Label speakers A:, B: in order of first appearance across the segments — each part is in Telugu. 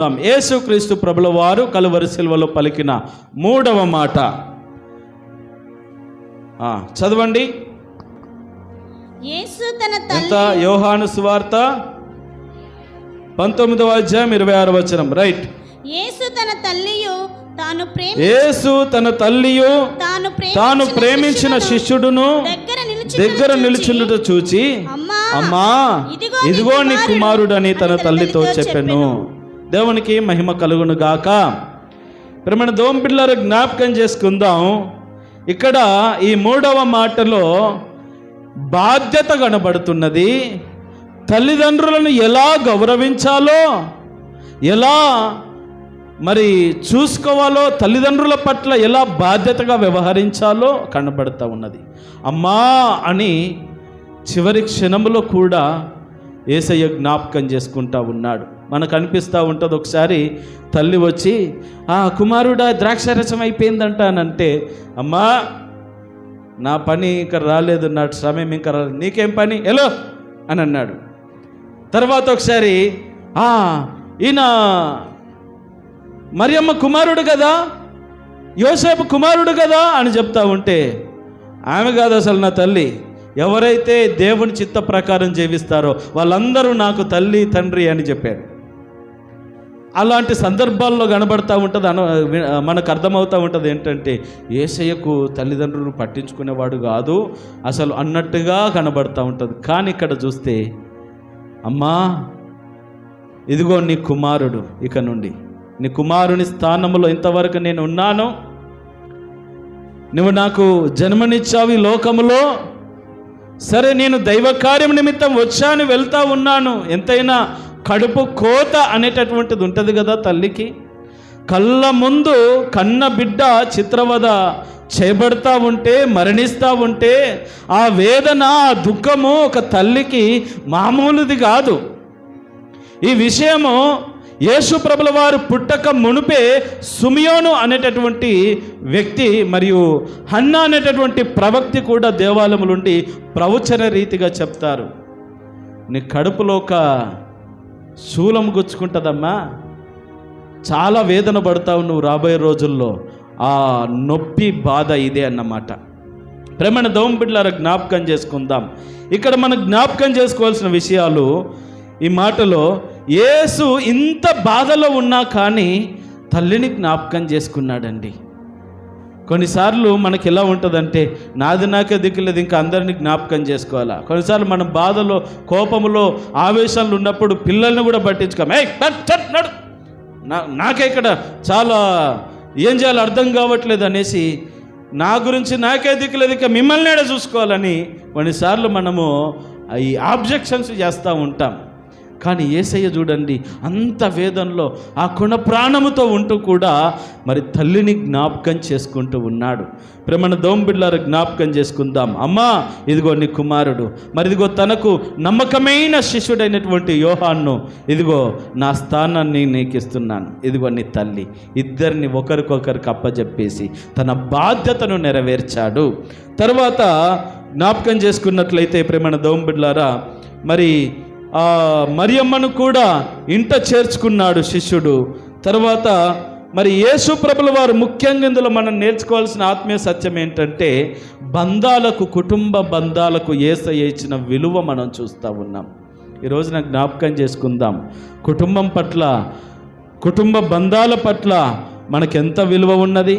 A: యేసుక్రీస్తు ప్రభుల వారు కలువరి శిలువలో పలికిన మూడవ మాట చదవండి.
B: యేసు తన
A: ఎంత? యోహాను సువార్త 19వ అధ్యాయం 26వ వచనం. రైట్.
B: యేసు తన తల్లియు తాను ప్రేమించిన శిష్యుడును
A: దగ్గర నిలుచుండుట చూచి, అమ్మా ఇదిగో నీ కుమారుడని తన తల్లితో చెప్పెను. దేవునికి మహిమ కలుగును గాక. ప్రేమ దోమ పిల్లలు జ్ఞాపకం చేసుకుందాం. ఇక్కడ ఈ మూడవ మాటలో బాధ్యత కనబడుతున్నది. తల్లిదండ్రులను ఎలా గౌరవించాలో, ఎలా మరి చూసుకోవాలో, తల్లిదండ్రుల పట్ల ఎలా బాధ్యతగా వ్యవహరించాలో కనబడుతూ ఉన్నది. అమ్మా అని చివరి క్షణంలో కూడా యేసయ్య జ్ఞాపకం చేసుకుంటా ఉన్నాడు. మనకు అనిపిస్తూ ఉంటుంది, ఒకసారి తల్లి వచ్చి కుమారుడా ద్రాక్షారసం అయిపోయిందంట అని అంటే, అమ్మా నా పని ఇంకా రాలేదు, నా సమయం ఇంకా రాలేదు, నీకేం పని ఎలో అని అన్నాడు. తర్వాత ఒకసారి ఈయన మరియమ్మ కుమారుడు కదా, యోసేపు కుమారుడు కదా అని చెప్తా ఉంటే, ఆమె కాదు అసలు నా తల్లి, ఎవరైతే దేవుని చిత్త ప్రకారం జీవిస్తారో వాళ్ళందరూ నాకు తల్లి తండ్రి అని చెప్పాడు. అలాంటి సందర్భాల్లో కనబడతా ఉంటుంది. మనకు అర్థమవుతూ ఉంటుంది ఏంటంటే, యేసయ్యకు తల్లిదండ్రులు పట్టించుకునేవాడు కాదు అసలు అన్నట్టుగా కనబడతా ఉంటుంది. కానీ ఇక్కడ చూస్తే, అమ్మా ఇదిగో నీ కుమారుడు, ఇక నుండి నీ కుమారుని స్థానంలో ఇంతవరకు నేను ఉన్నాను, నువ్వు నాకు జన్మనిచ్చావు ఈ లోకములో, సరే నేను దైవ కార్యం నిమిత్తం వచ్చాను, వెళ్తా ఉన్నాను. ఎంతైనా కడుపు కోత అనేటటువంటిది ఉంటుంది కదా తల్లికి. కళ్ళ ముందు కన్న బిడ్డ చిత్రవద చేయబడతా ఉంటే, మరణిస్తూ ఉంటే ఆ వేదన, ఆ దుఃఖము ఒక తల్లికి మామూలుది కాదు. ఈ విషయము యేసు ప్రభుల వారు పుట్టక మునుపే సుమియోను అనేటటువంటి వ్యక్తి మరియు హన్నా అనేటటువంటి ప్రవక్తి కూడా దేవాలయముల నుండి ప్రవచన రీతిగా చెప్తారు. నీ కడుపులో ఒక శూలం గుచ్చుకుంటుందమ్మా, చాలా వేదన పడతావు నువ్వు రాబోయే రోజుల్లో, ఆ నొప్పి బాధ ఇదే అన్నమాట. ప్రేమను దోమ బిడ్డలారా జ్ఞాపకం చేసుకుందాం. ఇక్కడ మనం జ్ఞాపకం చేసుకోవాల్సిన విషయాలు ఈ మాటలో, యేసు ఇంత బాధలో ఉన్నా కానీ తల్లిని జ్ఞాపకం చేసుకున్నాడండి. కొన్నిసార్లు మనకి ఎలా ఉంటుందంటే, నాది నాకే దిక్కులేదు, ఇంకా అందరినీ జ్ఞాపకం చేసుకోవాలా. కొన్నిసార్లు మనం బాధలో, కోపంలో, ఆవేశాలు ఉన్నప్పుడు పిల్లల్ని కూడా పట్టించుకోము. నాకే ఇక్కడ చాలా ఏం చేయాలో అర్థం కావట్లేదు అనేసి, నా గురించి నాకే దిక్కులేదు, ఇంకా మిమ్మల్ని ఏడా చూసుకోవాలని కొన్నిసార్లు మనము ఈ ఆబ్జెక్షన్స్ చేస్తూ ఉంటాం. కానీ యేసయ్య చూడండి, అంత వేదనలో ఆ కొన ప్రాణముతో ఉంటూ కూడా మరి తల్లిని జ్ఞాపకం చేసుకుంటూ ఉన్నాడు. ప్రేమను దోంబిళ్ళారు జ్ఞాపకం చేసుకుందాం. అమ్మా ఇదిగో నీ కుమారుడు, మరి ఇదిగో తనకు నమ్మకమైన శిష్యుడైనటువంటి యోహాన్ను ఇదిగో నా స్థానాన్ని నీకు ఇస్తున్నాను, ఇదిగో నీ తల్లి. ఇద్దరిని ఒకరికొకరికి అప్పచెప్పేసి తన బాధ్యతను నెరవేర్చాడు. తర్వాత జ్ఞాపకం చేసుకున్నట్లయితే ప్రేమను దోంబిళ్ళారా, మరి మరియమ్మను కూడా ఇంట చేర్చుకున్నాడు శిష్యుడు. తర్వాత మరి యేసు ప్రభుల వారు ముఖ్యంగా ఇందులో మనం నేర్చుకోవాల్సిన ఆత్మీయ సత్యం ఏంటంటే, బంధాలకు, కుటుంబ బంధాలకు యేసయ్య ఇచ్చిన విలువ మనం చూస్తూ ఉన్నాం. ఈరోజున జ్ఞాపకం చేసుకుందాం, కుటుంబం పట్ల, కుటుంబ బంధాల పట్ల మనకెంత విలువ ఉన్నది.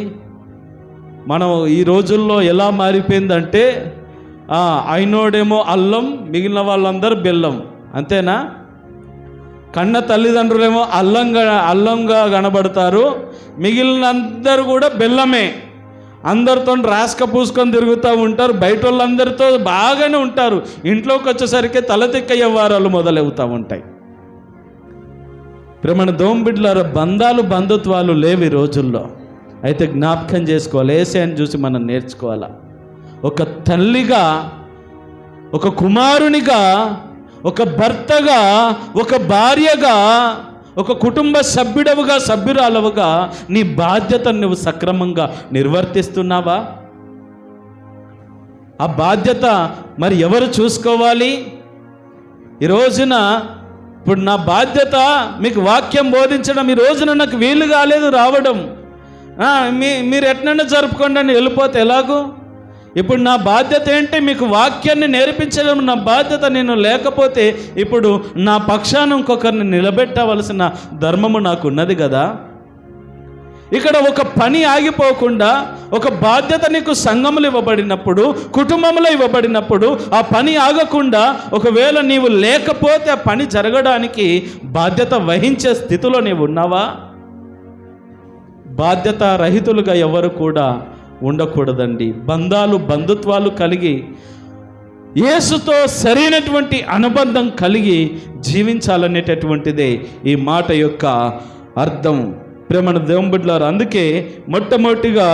A: మనం ఈ రోజుల్లో ఎలా మారిపోయిందంటే, అయినోడేమో అల్లం, మిగిలిన వాళ్ళందరూ బెల్లం, అంతేనా? కన్న తల్లిదండ్రులేమో అల్లంగా కనబడతారు, మిగిలిన అందరూ కూడా బెల్లమే. అందరితో రాసుక పూసుకొని తిరుగుతూ ఉంటారు, బయట వాళ్ళందరితో బాగానే ఉంటారు, ఇంట్లోకి వచ్చేసరికి తలతిక్క వ్యవహారాలు మొదలవుతూ ఉంటాయి. ప్రేమను దోంబిడ్లార బంధాలు, బంధుత్వాలు లేవు ఈ రోజుల్లో. అయితే జ్ఞాపకం చేసుకోవాలి, యేసయ్యను చూసి మనం నేర్చుకోవాలా. ఒక తల్లిగా, ఒక కుమారునిగా, ఒక భర్తగా, ఒక భార్యగా, ఒక కుటుంబ సభ్యుడవుగా, సభ్యురాలవుగా నీ బాధ్యతను నువ్వు సక్రమంగా నిర్వర్తిస్తున్నావా? ఆ బాధ్యత మరి ఎవరు చూసుకోవాలి? ఈ రోజున ఇప్పుడు నా బాధ్యత మీకు వాక్యం బోధించడం. ఈ రోజున నాకు వీలు కాలేదు రావడం. మీరు ఎట్లన్నా జరుపుకోండి అని వెళ్ళిపోతే ఎలాగూ? ఇప్పుడు నా బాధ్యత ఏంటి? మీకు వాక్యాన్ని నేర్పించడం నా బాధ్యత. నేను లేకపోతే ఇప్పుడు నా పక్షాన ఇంకొకరిని నిలబెట్టవలసిన ధర్మము నాకు ఉన్నది కదా. ఇక్కడ ఒక పని ఆగిపోకుండా, ఒక బాధ్యత నీకు సంఘములు ఇవ్వబడినప్పుడు, కుటుంబంలో ఇవ్వబడినప్పుడు ఆ పని ఆగకుండా, ఒకవేళ నీవు లేకపోతే ఆ పని జరగడానికి బాధ్యత వహించే స్థితిలో నీవు ఉన్నావా? బాధ్యత రహితులుగా ఎవరు కూడా ఉండకూడదండి. బంధుత్వాలు కలిగి యేసుతో సరైనటువంటి అనుబంధం కలిగి జీవించాలనేటటువంటిదే ఈ మాట యొక్క అర్థం. ప్రేమను దేవుని బిడ్డలారా, అందుకే మొట్టమొదటిగా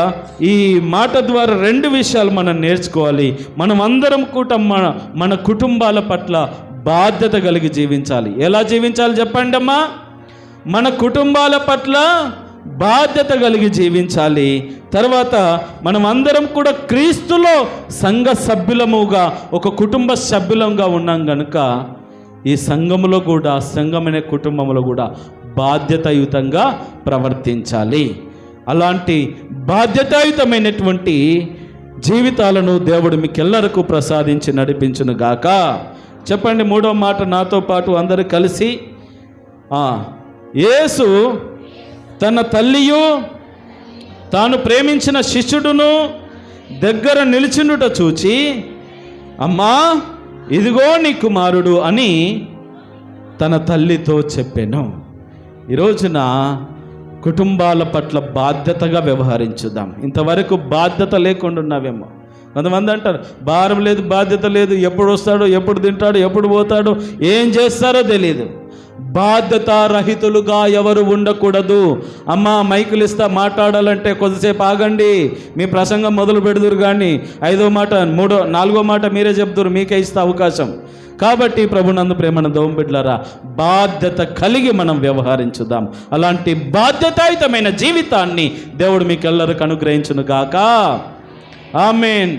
A: ఈ మాట ద్వారా 2 విషయాలు మనం నేర్చుకోవాలి. మనం అందరం కూడా మన కుటుంబాల పట్ల బాధ్యత కలిగి జీవించాలి. ఎలా జీవించాలి చెప్పండి అమ్మా? మన కుటుంబాల పట్ల బాధ్యత కలిగి జీవించాలి. తర్వాత మనం అందరం కూడా క్రీస్తులో సంఘ సభ్యులముగా, ఒక కుటుంబ సభ్యులంగా ఉన్నాం కనుక ఈ సంఘములో కూడా, సంఘమనే కుటుంబంలో కూడా బాధ్యతాయుతంగా ప్రవర్తించాలి. అలాంటి బాధ్యతాయుతమైనటువంటి జీవితాలను దేవుడు మీకెల్లరకు ప్రసాదించి నడిపించును గాక. చెప్పండి 3వ మాట నాతో పాటు అందరూ కలిసి. యేసు తన తల్లియు తాను ప్రేమించిన శిష్యుడును దగ్గర నిలిచినుట చూచి, అమ్మా ఇదిగో నీ కుమారుడు అని తన తల్లితో చెప్పాను. ఈ రోజున కుటుంబాల పట్ల బాధ్యతగా వ్యవహరించుదాం. ఇంతవరకు బాధ్యత లేకుండా ఉన్నావేమో. కొంతమంది అంటారు భారం లేదు, బాధ్యత లేదు, ఎప్పుడు వస్తాడో, ఎప్పుడు తింటాడో, ఎప్పుడు పోతాడో, ఏం చేస్తారో తెలియదు. బాధ్యత రహితులుగా ఎవరు ఉండకూడదు. అమ్మ మైకులు ఇస్తా మాట్లాడాలంటే కొద్దిసేపు ఆగండి, మీ ప్రసంగం మొదలు పెడుదురు, కానీ 5వ మాట 4వ మాట మీరే చెప్తురు, మీకే ఇస్తా అవకాశం. కాబట్టి ప్రభునందు ప్రేమను దేవుని బిడ్డలారా, బాధ్యత కలిగి మనం వ్యవహరించుదాం. అలాంటి బాధ్యతాయుతమైన జీవితాన్ని దేవుడు మీకెల్లరికి అనుగ్రహించును గాక. ఆమేన్.